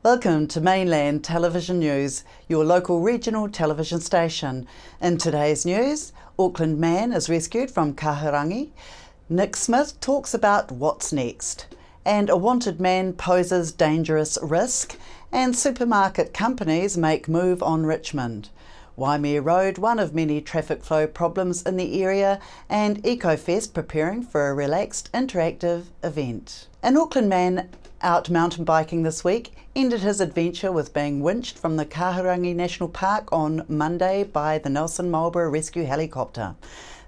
Welcome to Mainland Television News, your local regional television station. In today's news, Auckland man is rescued from Kahurangi, Nick Smith talks about what's next, and a wanted man poses dangerous risk, and supermarket companies make move on Richmond. Waimea Road, one of many traffic flow problems in the area, and EcoFest preparing for a relaxed, interactive event. An Auckland man out mountain biking this week ended his adventure with being winched from the Kahurangi National Park on Monday by the Nelson Marlborough Rescue Helicopter.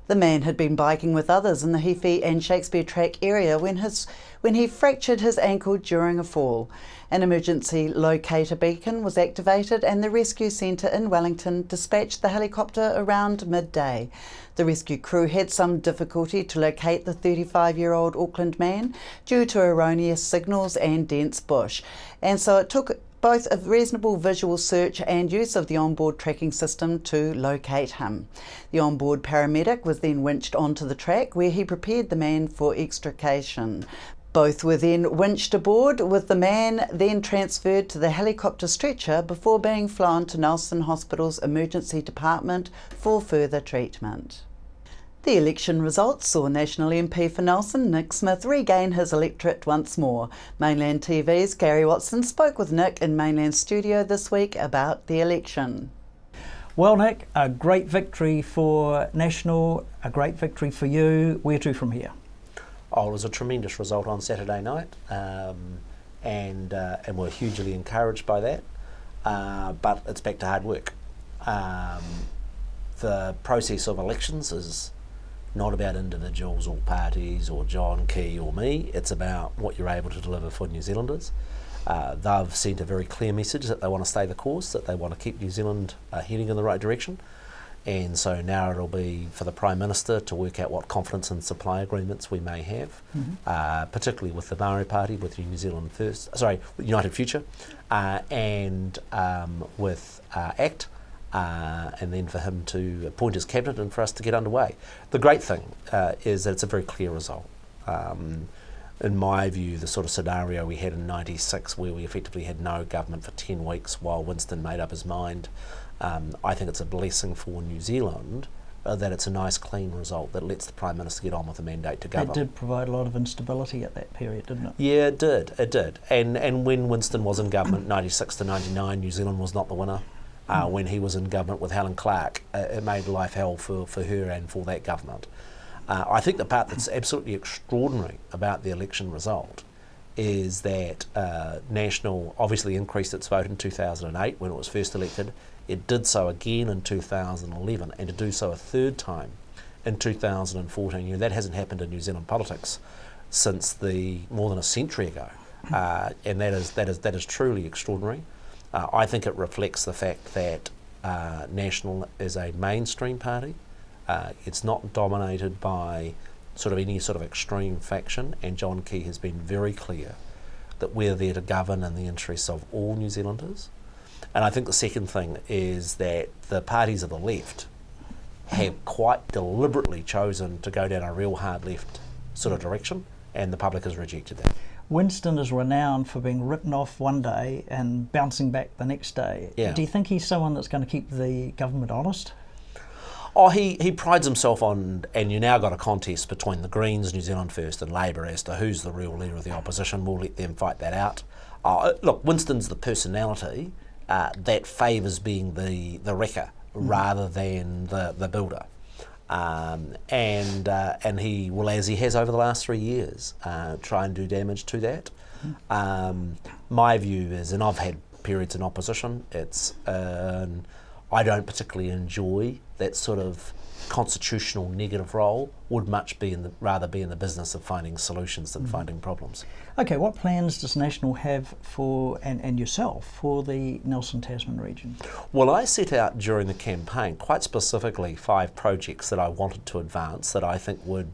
The man had been biking with others in the Hiwhi and Shakespeare Track area when he fractured his ankle during a fall. An emergency locator beacon was activated and the rescue centre in Wellington dispatched the helicopter around midday. The rescue crew had some difficulty to locate the 35-year-old Auckland man due to erroneous signals and dense bush, and so it took both a reasonable visual search and use of the onboard tracking system to locate him. The onboard paramedic was then winched onto the track where he prepared the man for extrication. Both were then winched aboard, with the man then transferred to the helicopter stretcher before being flown to Nelson Hospital's emergency department for further treatment. The election results saw National MP for Nelson, Nick Smith, regain his electorate once more. Mainland TV's Gary Watson spoke with Nick in Mainland Studio this week about the election. Well, Nick, a great victory for National, a great victory for you. Where to from here? Oh, it was a tremendous result on Saturday night, and we're hugely encouraged by that. But it's back to hard work. The process of elections is not about individuals or parties or John Key or me. It's about what you're able to deliver for New Zealanders. They've sent a very clear message that they want to stay the course, that they want to keep New Zealand heading in the right direction. And so now it'll be for the Prime Minister to work out what confidence and supply agreements we may have, particularly with the Maori Party, with New Zealand First, with United Future, and with ACT, and then for him to appoint his cabinet and for us to get underway. The great thing is that it's a very clear result. In my view, the sort of scenario we had in '96, where we effectively had no government for 10 weeks while Winston made up his mind, I think it's a blessing for New Zealand that it's a nice clean result that lets the Prime Minister get on with the mandate to govern. It did provide a lot of instability at that period, didn't it? Yeah, it did. And when Winston was in government, 96 to 99, New Zealand was not the winner. When he was in government with Helen Clark, it made life hell for her and for that government. I think the part that's absolutely extraordinary about the election result is that National obviously increased its vote in 2008 when it was first elected. It did so again in 2011, and to do so a third time in 2014. That hasn't happened in New Zealand politics since more than a century ago, and that is truly extraordinary. I think it reflects the fact that National is a mainstream party. It's not dominated by any sort of extreme faction, and John Key has been very clear that we're there to govern in the interests of all New Zealanders. And I think the second thing is that the parties of the left have quite deliberately chosen to go down a real hard left sort of direction, and the public has rejected that. Winston is renowned for being written off one day and bouncing back the next day. Yeah. Do you think he's someone that's going to keep the government honest? Oh, he prides himself on, and you now got a contest between the Greens, New Zealand First and Labour as to who's the real leader of the opposition. We'll let them fight that out. Look, Winston's the personality that favours being the wrecker rather than the builder. And he will, as he has over the last 3 years, try and do damage to that. My view is, and I've had periods in opposition, I don't particularly enjoy that sort of constitutional negative role. Would much rather be in the business of finding solutions than finding problems. Okay, what plans does National have for, and yourself, for the Nelson Tasman region? Well, I set out during the campaign quite specifically 5 projects that I wanted to advance that I think would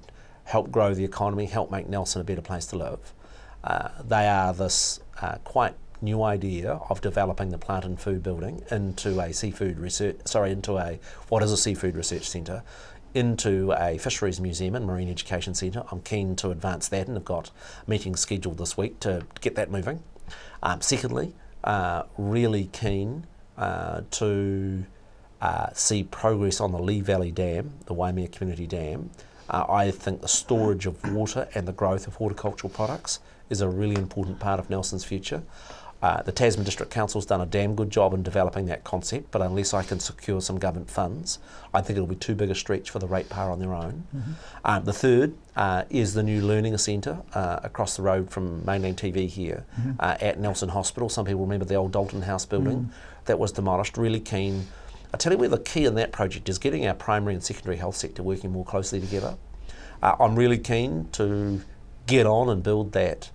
help grow the economy, help make Nelson a better place to live. They are this quite new idea of developing the plant and food building into a seafood research, what is a seafood research centre, into a fisheries museum and marine education centre. I'm keen to advance that, and I've got meetings scheduled this week to get that moving. Secondly, really keen to see progress on the Lee Valley Dam, the Waimea Community Dam. I think the storage of water and the growth of horticultural products is a really important part of Nelson's future. The Tasman District Council's done a damn good job in developing that concept, but unless I can secure some government funds, I think it'll be too big a stretch for the ratepayer on their own. The third is the new learning centre across the road from Mainland TV here at Nelson Hospital. Some people remember the old Dalton House building that was demolished. Really keen. I tell you where the key in that project is getting our primary and secondary health sector working more closely together. I'm really keen to get on and build that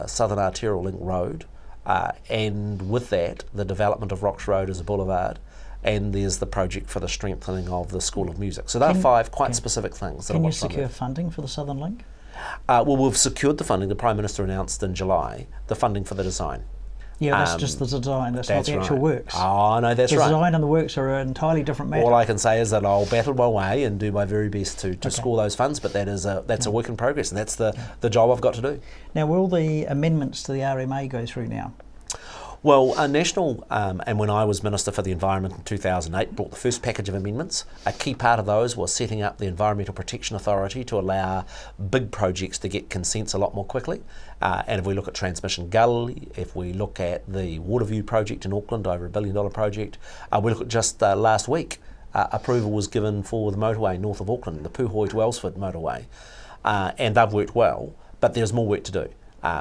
Southern Arterial Link road. And with that, the development of Rocks Road as a boulevard, and there's the project for the strengthening of the School of Music. So there are 5 quite specific things. Can you secure funding for the Southern Link? Well, we've secured the funding. The Prime Minister announced in July the funding for the design. Yeah, that's just the design, that's not the actual works. Oh, no, that's the right. The design and the works are an entirely different matter. All I can say is that I'll battle my way and do my very best to score those funds, but that's a work in progress, and that's the job I've got to do. Now, will the amendments to the RMA go through now? Well, National, and when I was Minister for the Environment in 2008, brought the first package of amendments. A key part of those was setting up the Environmental Protection Authority to allow big projects to get consents a lot more quickly. And if we look at Transmission Gully, if we look at the Waterview project in Auckland, over $1 billion project, we look at just last week, approval was given for the motorway north of Auckland, the Puhoi to Elsford motorway, and they've worked well, but there's more work to do.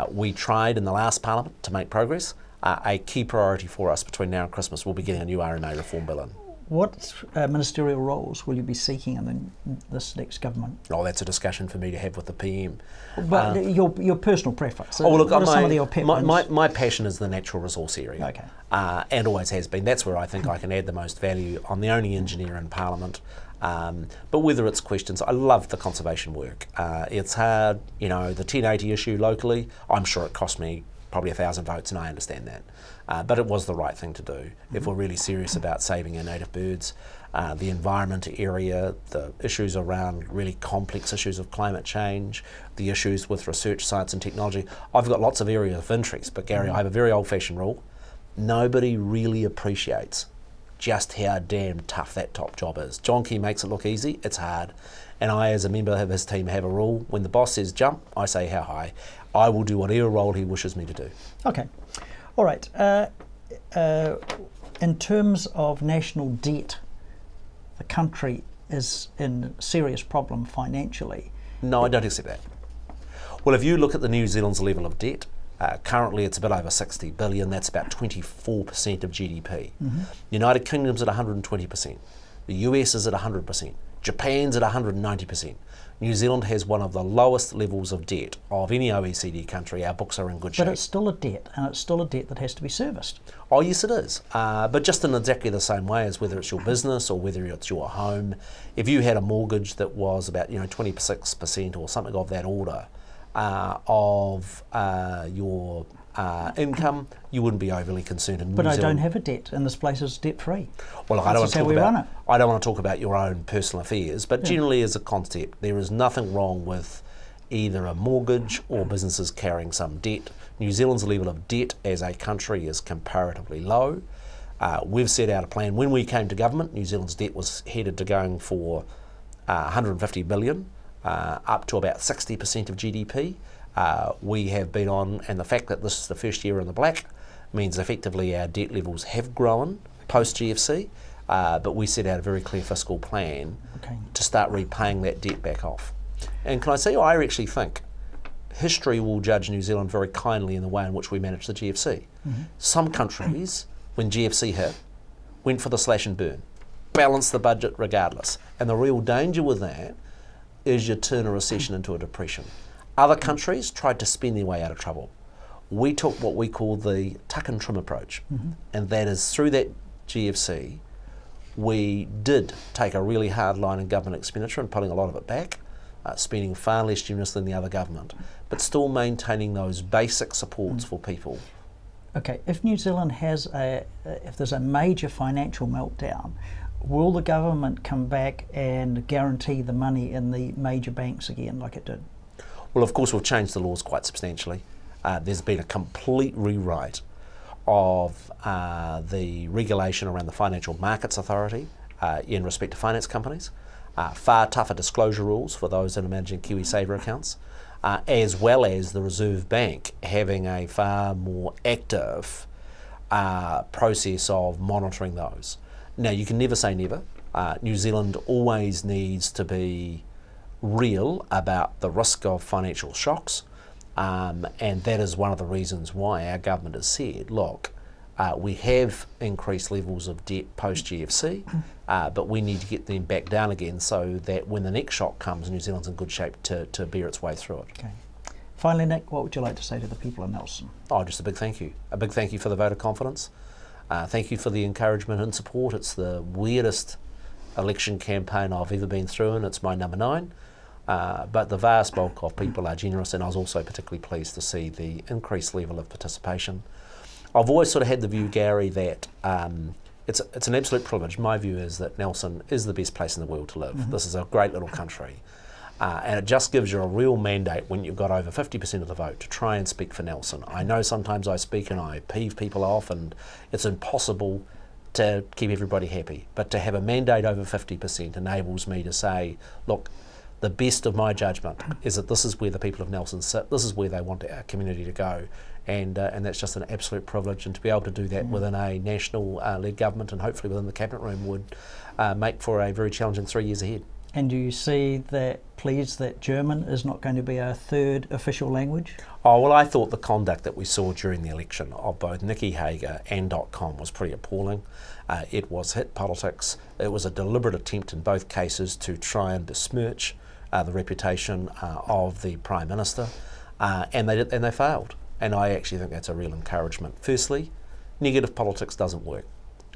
We tried in the last Parliament to make progress. A key priority for us between now and Christmas will be getting a new RMA reform bill in. What ministerial roles will you be seeking in this next government? Oh, that's a discussion for me to have with the PM. But your personal preference. Oh, look, what are some of your pet ones? My passion is the natural resource area. Okay. And always has been. That's where I think I can add the most value. I'm the only engineer in Parliament. But whether it's questions, I love the conservation work. It's hard, the 1080 issue locally, I'm sure it cost me probably 1,000 votes, and I understand that. But it was the right thing to do if we're really serious about saving our native birds. The environment area, the issues around really complex issues of climate change, the issues with research, science and technology. I've got lots of areas of interest, but Gary, I have a very old-fashioned rule. Nobody really appreciates just how damn tough that top job is. John Key makes it look easy, it's hard. And I, as a member of his team, have a rule. When the boss says jump, I say how high. I will do whatever role he wishes me to do. Okay. All right. In terms of national debt, the country is in serious problem financially. No, I don't accept that. Well, if you look at the New Zealand's level of debt, currently it's a bit over 60 billion, that's about 24% of GDP. United Kingdom's at 120%. The US is at 100%. Japan's at 190%. New Zealand has one of the lowest levels of debt of any OECD country. Our books are in good shape. But it's still a debt, and it's still a debt that has to be serviced. Oh yes it is, but just in exactly the same way as whether it's your business or whether it's your home. If you had a mortgage that was about 26% or something of that order of your income, you wouldn't be overly concerned in New Zealand. But I don't have a debt, and this place is debt-free. Well, I don't want to talk about your own personal affairs, but generally as a concept, there is nothing wrong with either a mortgage or businesses carrying some debt. New Zealand's level of debt as a country is comparatively low. We've set out a plan. When we came to government, New Zealand's debt was headed to going for 150 billion, up to about 60% of GDP. We have been on, and the fact that this is the first year in the black means effectively our debt levels have grown post-GFC, but we set out a very clear fiscal plan to start repaying that debt back off. And can I say, I actually think history will judge New Zealand very kindly in the way in which we managed the GFC. Some countries, when GFC hit, went for the slash and burn, balanced the budget regardless. And the real danger with that is you turn a recession into a depression. Other countries tried to spend their way out of trouble. We took what we call the tuck and trim approach, and that is through that GFC, we did take a really hard line in government expenditure and pulling a lot of it back. spending far less generously than the other government, but still maintaining those basic supports for people. Okay, if New Zealand if there's a major financial meltdown, will the government come back and guarantee the money in the major banks again like it did? Well, of course, we've changed the laws quite substantially. There's been a complete rewrite of the regulation around the Financial Markets Authority in respect to finance companies, far tougher disclosure rules for those that are managing KiwiSaver accounts, as well as the Reserve Bank having a far more active process of monitoring those. Now, you can never say never. New Zealand always needs to be real about the risk of financial shocks, and that is one of the reasons why our government has said, look, we have increased levels of debt post-GFC, but we need to get them back down again so that when the next shock comes, New Zealand's in good shape to bear its way through it. Okay. Finally, Nick, what would you like to say to the people of Nelson? Oh, just a big thank you. A big thank you for the vote of confidence. Thank you for the encouragement and support. It's the weirdest election campaign I've ever been through, and it's my number 9. But the vast bulk of people are generous, and I was also particularly pleased to see the increased level of participation. I've always sort of had the view, Gary, that it's an absolute privilege. My view is that Nelson is the best place in the world to live. Mm-hmm. This is a great little country. And it just gives you a real mandate when you've got over 50% of the vote to try and speak for Nelson. I know sometimes I speak and I peeve people off, and it's impossible to keep everybody happy. But to have a mandate over 50% enables me to say, look, the best of my judgment is that this is where the people of Nelson sit, this is where they want our community to go, and that's just an absolute privilege, and to be able to do that within a national led government and hopefully within the cabinet room would make for a very challenging 3 years ahead. And do you see that pleased that German is not going to be our third official language? Oh, well, I thought the conduct that we saw during the election of both Nikki Hager and .com was pretty appalling. It was hit politics. It was a deliberate attempt in both cases to try and besmirch the reputation of the Prime Minister, and they failed. And I actually think that's a real encouragement. Firstly, negative politics doesn't work.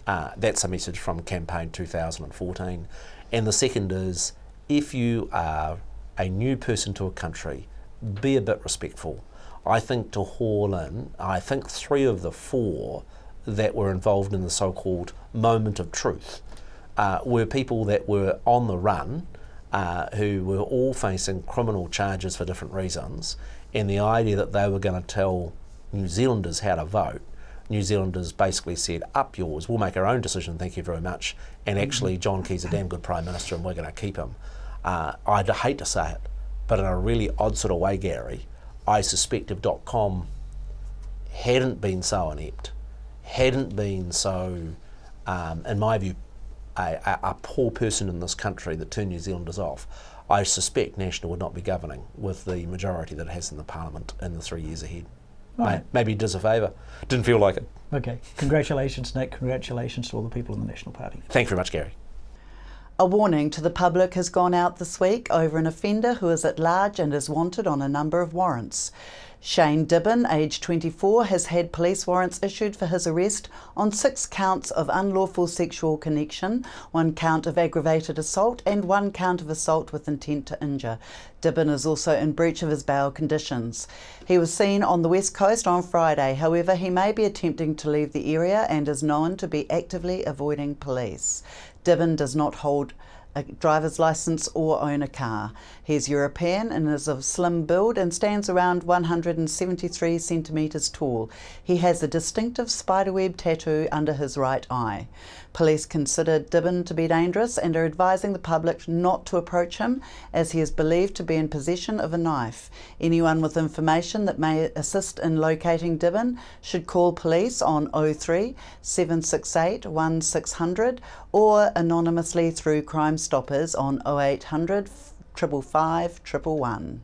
That's a message from campaign 2014. And the second is, if you are a new person to a country, be a bit respectful. I think to haul in, I think 3 of the 4 that were involved in the so-called moment of truth were people that were on the run, who were all facing criminal charges for different reasons, and the idea that they were going to tell New Zealanders how to vote, New Zealanders basically said, up yours, we'll make our own decision, thank you very much, and actually John Key's a damn good Prime Minister and we're going to keep him. I'd hate to say it, but in a really odd sort of way, Gary, I suspect if .com hadn't been so inept, hadn't been so, in my view, a poor person in this country that turned New Zealanders off, I suspect National would not be governing with the majority that it has in the Parliament in the 3 years ahead. Right. Maybe it does a favour. Didn't feel like it. Okay. Congratulations, Nick. Congratulations to all the people in the National Party. Thank you very much, Gary. A warning to the public has gone out this week over an offender who is at large and is wanted on a number of warrants. Shane Dibben, aged 24, has had police warrants issued for his arrest on 6 counts of unlawful sexual connection, 1 count of aggravated assault and 1 count of assault with intent to injure. Dibben is also in breach of his bail conditions. He was seen on the West Coast on Friday, however he may be attempting to leave the area and is known to be actively avoiding police. Dibben does not hold a driver's licence or own a car. He is European and is of slim build and stands around 173 centimetres tall. He has a distinctive spiderweb tattoo under his right eye. Police consider Dibben to be dangerous and are advising the public not to approach him as he is believed to be in possession of a knife. Anyone with information that may assist in locating Dibben should call police on 03 768 1600 or anonymously through Crime Stoppers on 0800 555 111.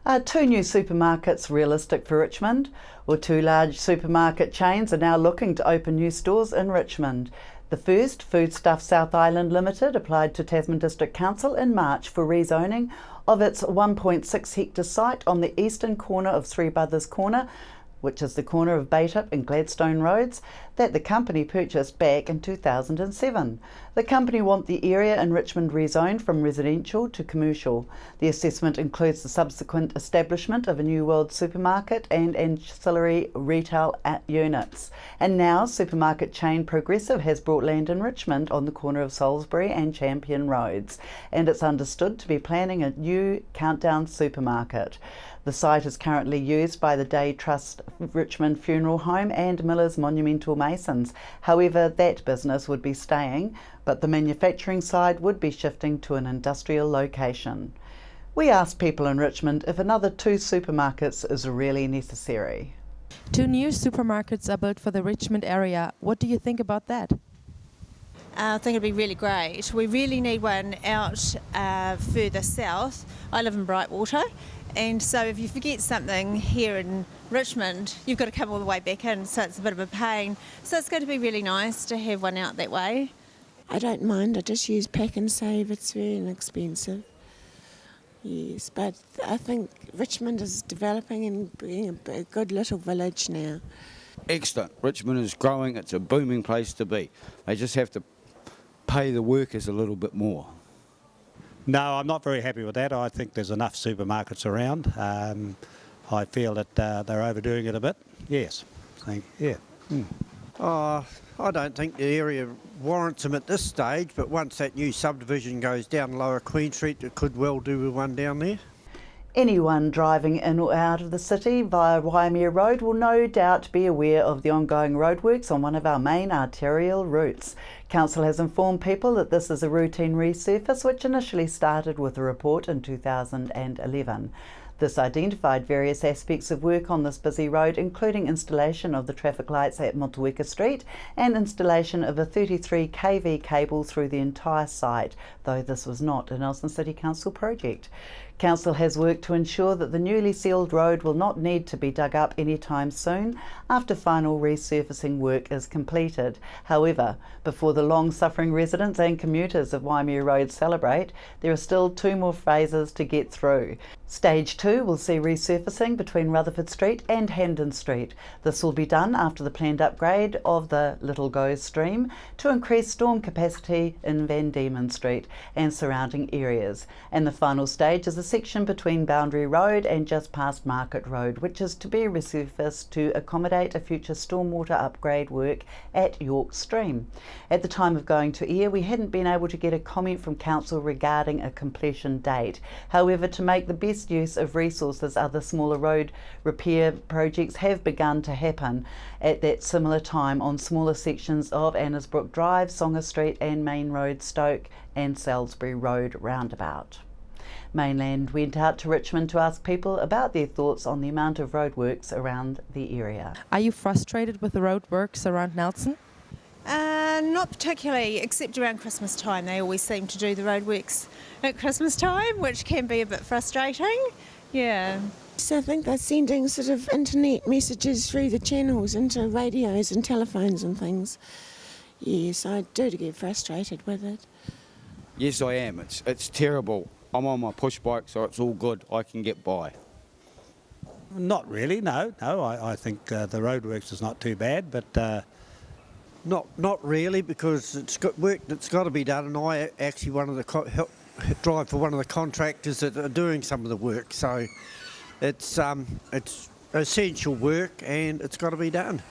Are 2 new supermarkets realistic for Richmond? Well, 2 large supermarket chains are now looking to open new stores in Richmond. The first, Foodstuff South Island Limited, applied to Tasman District Council in March for rezoning of its 1.6 hectare site on the eastern corner of Three Brothers Corner, which is the corner of Baitup and Gladstone Roads. that the company purchased back in 2007. The company want the area in Richmond rezoned from residential to commercial. The assessment includes the subsequent establishment of a New World supermarket and ancillary retail units. And now supermarket chain Progressive has brought land in Richmond on the corner of Salisbury and Champion Roads, and it's understood to be planning a new Countdown supermarket. The site is currently used by the Day Trust Richmond Funeral Home and Miller's Monumental Masons. However, that business would be staying, but the manufacturing side would be shifting to an industrial location. We asked people in Richmond if another 2 supermarkets is really necessary. 2 new supermarkets are built for the Richmond area. What do you think about that? I think it'd be really great. We really need one out further south. I live in Brightwater, and so if you forget something here in Richmond, you've got to come all the way back in, so it's a bit of a pain. So it's going to be really nice to have one out that way. I don't mind, I just use Pack and Save, it's very inexpensive. Yes, but I think Richmond is developing and being a good little village now. Excellent. Richmond is growing, it's a booming place to be. They just have to pay the workers a little bit more. No, I'm not very happy with that. I think there's enough supermarkets around. I feel that they're overdoing it a bit. Yes, yeah. I don't think the area warrants them at this stage, but once that new subdivision goes down Lower Queen Street, it could well do with one down there. Anyone driving in or out of the city via Waimea Road will no doubt be aware of the ongoing roadworks on one of our main arterial routes. Council has informed people that this is a routine resurface which initially started with a report in 2011. This identified various aspects of work on this busy road, including installation of the traffic lights at Motueka Street and installation of a 33 kV cable through the entire site, though this was not a Nelson City Council project. Council has worked to ensure that the newly sealed road will not need to be dug up anytime soon after final resurfacing work is completed. However, before the long-suffering residents and commuters of Waimea Road celebrate, there are still 2 more phases to get through. Stage 2 will see resurfacing between Rutherford Street and Hendon Street. This will be done after the planned upgrade of the Little Goes stream to increase storm capacity in Van Diemen Street and surrounding areas. And the final stage is a section between Boundary Road and just past Market Road, which is to be resurfaced to accommodate a future stormwater upgrade work at York Stream. At the time of going to air, we hadn't been able to get a comment from Council regarding a completion date. However, to make the best use of resources, other smaller road repair projects have begun to happen at that similar time on smaller sections of Annesbrook Drive, Songer Street and Main Road Stoke and Salisbury Road roundabout. Mainland went out to Richmond to ask people about their thoughts on the amount of roadworks around the area. Are you frustrated with the roadworks around Nelson? Not particularly, except around Christmas time. They always seem to do the roadworks at Christmas time, which can be a bit frustrating. Yeah. So I think they're sending sort of internet messages through the channels into radios and telephones and things. Yes, I do get frustrated with it. Yes, I am. It's terrible. I'm on my push bike, so it's all good. I can get by. Not really, no. I think the roadworks is not too bad, but Not really, because it's got work that's got to be done, and I actually help drive for one of the contractors that are doing some of the work. So it's essential work, and it's got to be done.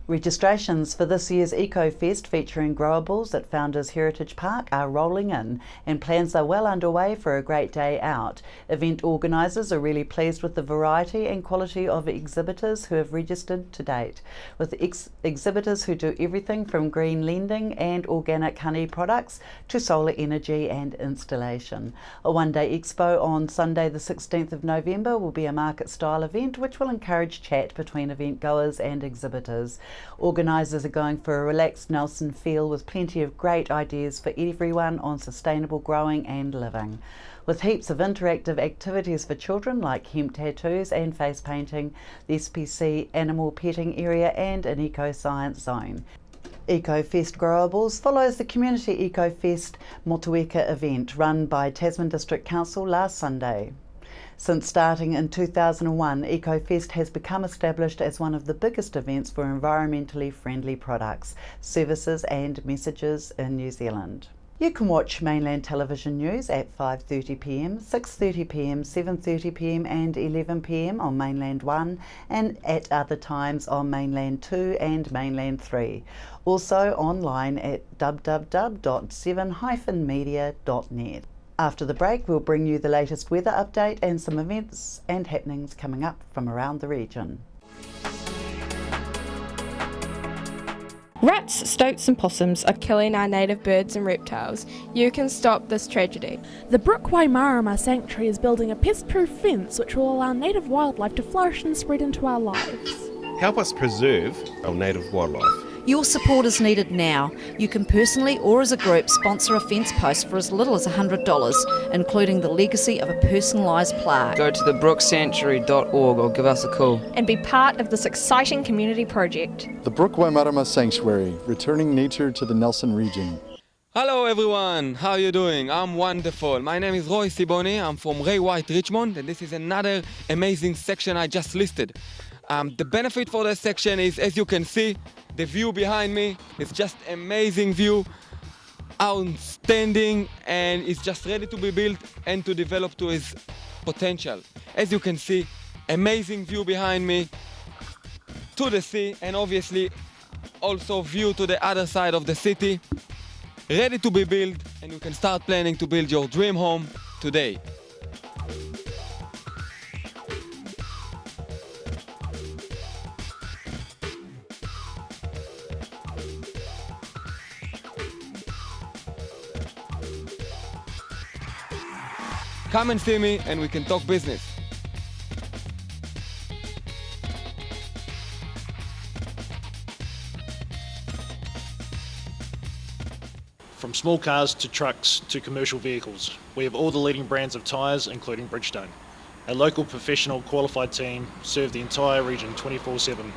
Registrations for this year's EcoFest featuring growables at Founders Heritage Park are rolling in, and plans are well underway for a great day out. Event organisers are really pleased with the variety and quality of exhibitors who have registered to date, with exhibitors who do everything from green lending and organic honey products to solar energy and installation. A one-day expo on Sunday the 16th of November will be a market-style event which will encourage chat between event goers and exhibitors. Organisers are going for a relaxed Nelson feel with plenty of great ideas for everyone on sustainable growing and living. With heaps of interactive activities for children like hemp tattoos and face painting, the SPC animal petting area and an eco-science zone. EcoFest Growables follows the Community EcoFest Motueka event run by Tasman District Council last Sunday. Since starting in 2001, EcoFest has become established as one of the biggest events for environmentally friendly products, services and messages in New Zealand. You can watch Mainland Television News at 5:30pm, 6:30pm, 7:30pm and 11pm on Mainland 1 and at other times on Mainland 2 and Mainland 3. Also online at www.7-media.net. After the break, we'll bring you the latest weather update and some events and happenings coming up from around the region. Rats, stoats and possums are killing our native birds and reptiles. You can stop this tragedy. The Brookway Marama Sanctuary is building a pest-proof fence which will allow native wildlife to flourish and spread into our lives. Help us preserve our native wildlife. Your support is needed now. You can personally or as a group sponsor a fence post for as little as $100, including the legacy of a personalised plaque. Go to thebrooksanctuary.org or give us a call. And be part of this exciting community project. The Brookway Marama Sanctuary, returning nature to the Nelson region. Hello everyone, how are you doing? I'm wonderful. My name is Roy Siboni, I'm from Ray White, Richmond, and this is another amazing section I just listed. The benefit for this section is, as you can see, the view behind me is just amazing view, outstanding, and it's just ready to be built and to develop to its potential. As you can see, amazing view behind me to the sea, and obviously also view to the other side of the city, ready to be built, and you can start planning to build your dream home today. Come and see me and we can talk business. From small cars to trucks to commercial vehicles, we have all the leading brands of tyres, including Bridgestone. Our local professional qualified team serve the entire region 24/7.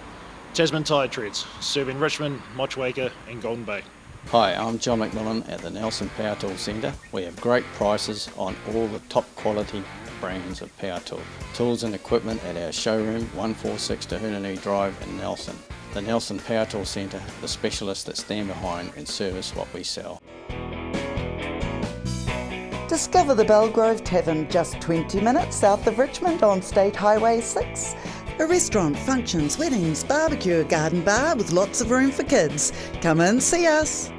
Tasman Tyre Treads, serving Richmond, Motueka and Golden Bay. Hi, I'm John McMillan at the Nelson Power Tool Centre. We have great prices on all the top quality brands of power tool. Tools and equipment at our showroom 146 Te Hunanui Drive in Nelson. The Nelson Power Tool Centre, the specialists that stand behind and service what we sell. Discover the Belgrove Tavern just 20 minutes south of Richmond on State Highway 6. A restaurant, functions, weddings, barbecue, garden bar with lots of room for kids. Come and see us.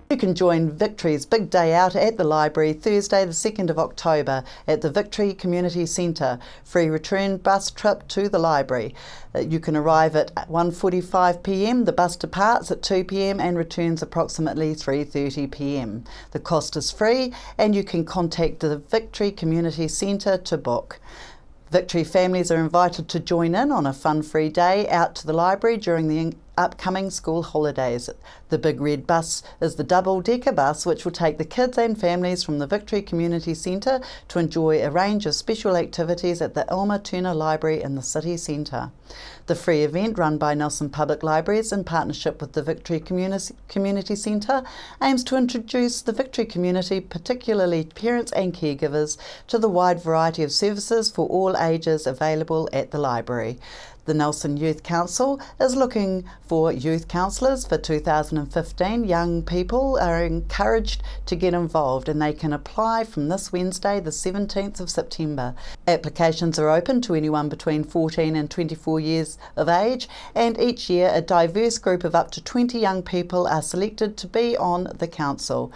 You can join Victory's big day out at the library Thursday the 2nd of October at the Victory Community Centre. Free return bus trip to the library. You can arrive at 1:45pm, the bus departs at 2pm and returns approximately 3:30pm. The cost is free and you can contact the Victory Community Centre to book. Victory families are invited to join in on a fun-free day out to the library during the upcoming school holidays. The Big Red Bus is the double-decker bus which will take the kids and families from the Victory Community Centre to enjoy a range of special activities at the Elmer Turner Library in the city centre. The free event, run by Nelson Public Libraries in partnership with the Victory Community Centre, aims to introduce the Victory community, particularly parents and caregivers, to the wide variety of services for all ages available at the library. The Nelson Youth Council is looking for youth counsellors for 2015. Young people are encouraged to get involved and they can apply from this Wednesday, the 17th of September. Applications are open to anyone between 14 and 24 years of age, and each year a diverse group of up to 20 young people are selected to be on the council.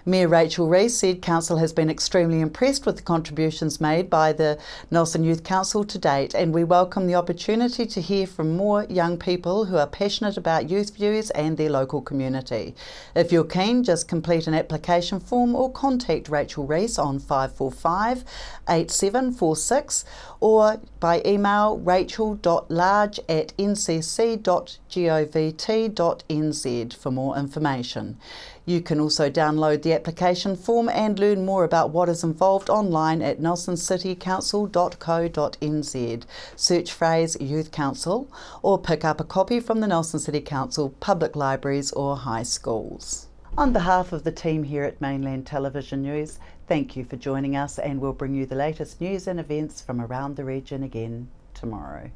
Mayor Rachel Reese said council has been extremely impressed with the contributions made by the Nelson Youth Council to date, and we welcome the opportunity to hear from more young people who are passionate about youth views and their local community. If you're keen, just complete an application form or contact Rachel Reese on 545 8746 or by email rachel.large@ncc.govt.nz for more information. You can also download the application form and learn more about what is involved online at nelsoncitycouncil.co.nz. Search phrase Youth Council or pick up a copy from the Nelson City Council, public libraries or high schools. On behalf of the team here at Mainland Television News, thank you for joining us, and we'll bring you the latest news and events from around the region again tomorrow.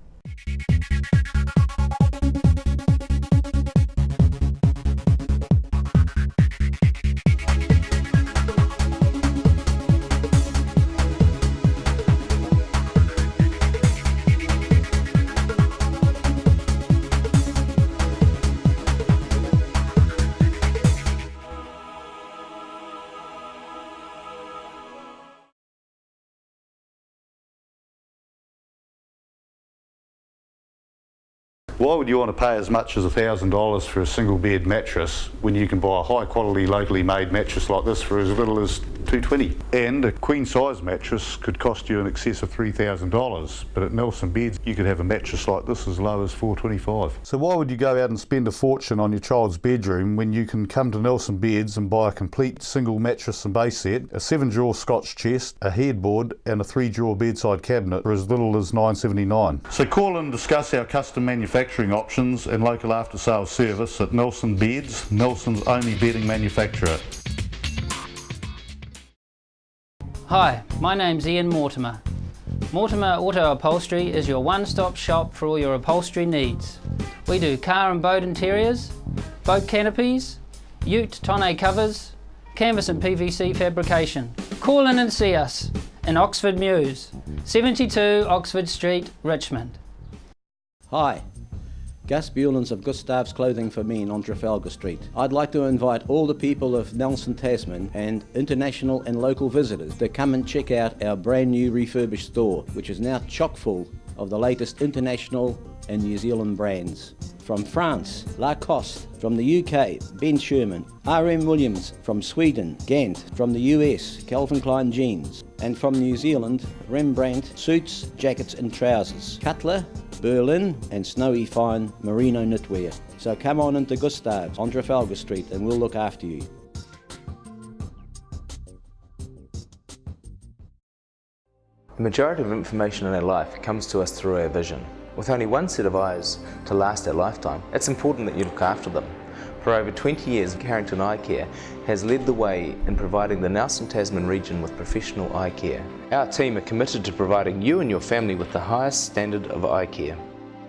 Why would you want to pay as much as $1,000 for a single bed mattress when you can buy a high quality locally made mattress like this for as little as $220? And a queen size mattress could cost you in excess of $3,000, but at Nelson Beds you could have a mattress like this as low as $425. So why would you go out and spend a fortune on your child's bedroom when you can come to Nelson Beds and buy a complete single mattress and base set, a 7-drawer Scotch chest, a headboard and a 3-drawer bedside cabinet for as little as $979? So call and discuss our custom manufacturing options and local after sales service at Nelson Beds, Nelson's only bedding manufacturer. Hi, my name's Ian Mortimer. Mortimer Auto Upholstery is your one-stop shop for all your upholstery needs. We do car and boat interiors, boat canopies, ute tonneau covers, canvas and PVC fabrication. Call in and see us in Oxford Mews, 72 Oxford Street, Richmond. Hi, Gus Bewlins of Gustav's Clothing for Men on Trafalgar Street. I'd like to invite all the people of Nelson, Tasman and international and local visitors to come and check out our brand new refurbished store, which is now chock full of the latest international and New Zealand brands. From France, Lacoste; from the UK, Ben Sherman; R.M. Williams; from Sweden, Gant; from the US, Calvin Klein jeans; and from New Zealand, Rembrandt suits, jackets and trousers; Cutler, Berlin and Snowy Fine merino knitwear. So come on into Gustav's on Trafalgar Street and we'll look after you. The majority of information in our life comes to us through our vision. With only one set of eyes to last our lifetime, it's important that you look after them. For over 20 years, Carrington Eye Care has led the way in providing the Nelson Tasman region with professional eye care. Our team are committed to providing you and your family with the highest standard of eye care.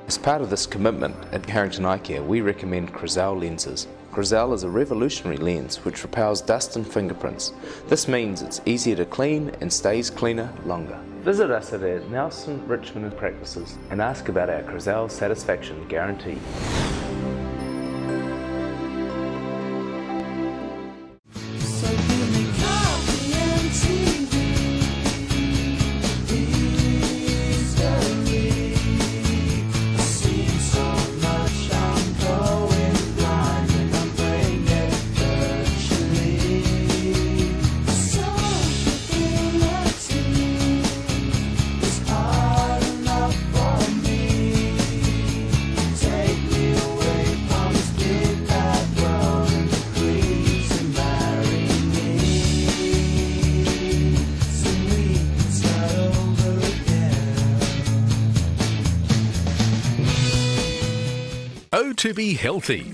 As part of this commitment at Carrington Eye Care, we recommend Crizal lenses. Crizal is a revolutionary lens which repels dust and fingerprints. This means it's easier to clean and stays cleaner longer. Visit us at our Nelson, Richmond practices and ask about our Crizal satisfaction guarantee. To be healthy.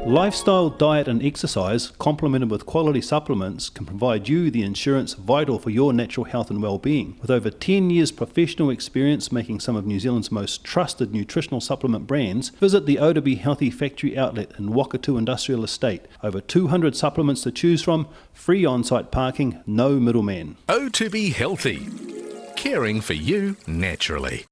Lifestyle, diet and exercise, complemented with quality supplements, can provide you the insurance vital for your natural health and well-being. With over 10 years professional experience making some of New Zealand's most trusted nutritional supplement brands, visit the O2B Healthy Factory outlet in Wakatu Industrial Estate. Over 200 supplements to choose from, free on-site parking, no middleman. O2B Healthy, caring for you naturally.